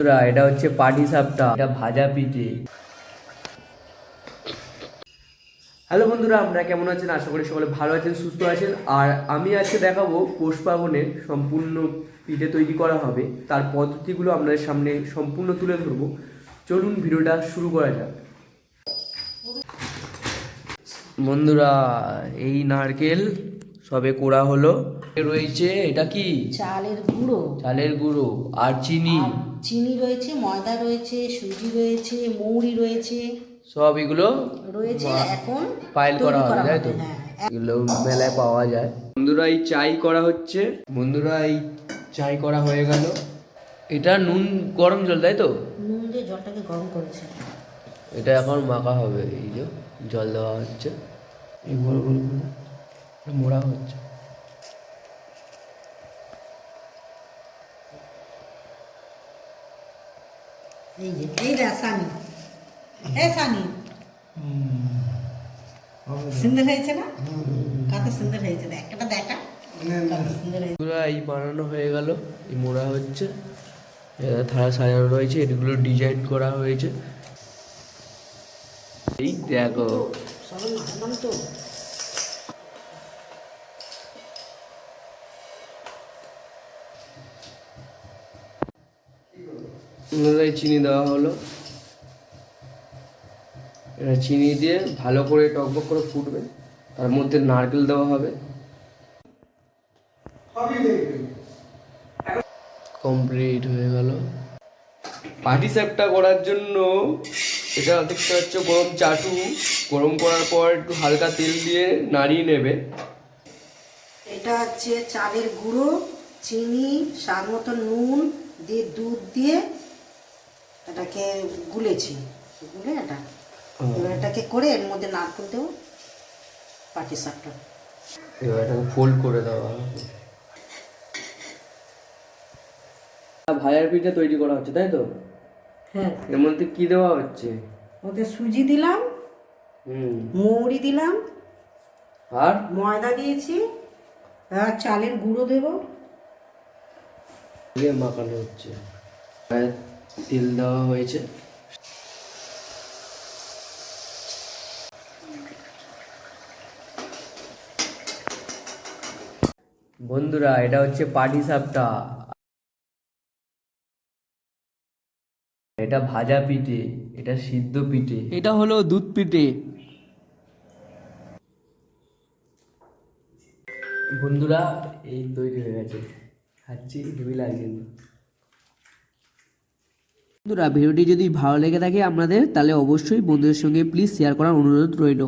এটা হচ্ছে পাটি সাপটা, এটা ভাজা পিঠে। হ্যালো বন্ধুরা, আপনারা কেমন আছেন? আশা করি সকলে ভালো আছেন, সুস্থ আছেন। আর আমি আজকে দেখাবো পৌষ পার্বণের সম্পূর্ণ পিঠে তৈরি করা হবে, তার পদ্ধতিগুলো আপনাদের সামনে সম্পূর্ণ তুলে ধরবো। চলুন ভিডিওটা শুরু করা যাক। বন্ধুরা, এই নারকেল সবে কোড়া হলো, রয়েছে এটা কি চালের গুঁড়ো আর চিনি। চিনি রয়েছে, ময়দা রয়েছে, সুজি রয়েছে, মৌরি রয়েছে, সব এগুলো রয়েছে। এখন পাইল করা তৈরি হবে, তাই তো? হ্যাঁ। এগুলো মেলায় পাওয়া যায়। বন্ধুরা, এই চাই করা হচ্ছে। বন্ধুরা, এই চাই করা হয়ে গেল। এটা নুন গরম জল, তাই তো? নুন দিয়ে জলটাকে গরম করেছে। এটা এখন মাখা হবে। এই যে জল দেওয়া হচ্ছে, এই গোল গোল করে মোড়া হচ্ছে। এই যে এই রে সানি, সানি সুন্দর হয়েছে না? কত সুন্দর হয়েছে, একটা দেখা কত সুন্দর হয়েছে। বন্ধুরা, এই বানানো হয়ে গেল, এই মোড়া হচ্ছে, থালা সাজানো রয়েছে, এগুলো ডিজাইন করা হয়েছে। এই দেখো, সবাই মানলাম তো। চিনি দেওয়া হলো। এটা চিনি দিয়ে ভালো করে টকবক করে ফুটবে, তার মধ্যে নারকেল দেওয়া হবে। কমপ্লিট হয়ে গেল। পাটি সাপটা করার জন্য এটা দেখতে পাচ্ছ গরম চাটু, গরম করার পর একটু হালকা তেল দিয়ে নাড়িয়ে নেবে। এটা হচ্ছে চালের গুঁড়ো, চিনি, স্বাদ মতো নুন দিয়ে দুধ দিয়ে এটাকে গুলেছি, গুলে এটা এবার এটাকে করে এর মধ্যে নারকেল দেবো, পাটি সাপটা। এবার এটাকে ফোল্ড করে দেওয়া হবে। ভাজার পিঠা তৈরি করা হচ্ছে, তাই তো? হ্যাঁ, এর মধ্যে কি দেওয়া হচ্ছে? ওতে সুজি দিলাম, মৌরি দিলাম, আর ময়দা দিয়েছি, আর চালের গুঁড়ো দেবো। দিয়ে মাখানো হচ্ছে, তেল দেওয়া হয়েছে। বন্ধুরা, এটা হচ্ছে পাটি সাপটা, এটা ভাজা পিঠে, এটা সিদ্ধ পিঠে, এটা হলো দুধ পিঠে। বন্ধুরা, এই তৈরি হয়ে গেছে, খাচ্ছি, হেভি লাগছে। বন্ধুরা, ভিডিওটি যদি ভালো লেগে থাকে আপনাদের, তাহলে অবশ্যই বন্ধুদের সঙ্গে প্লিজ শেয়ার করার অনুরোধ রইল।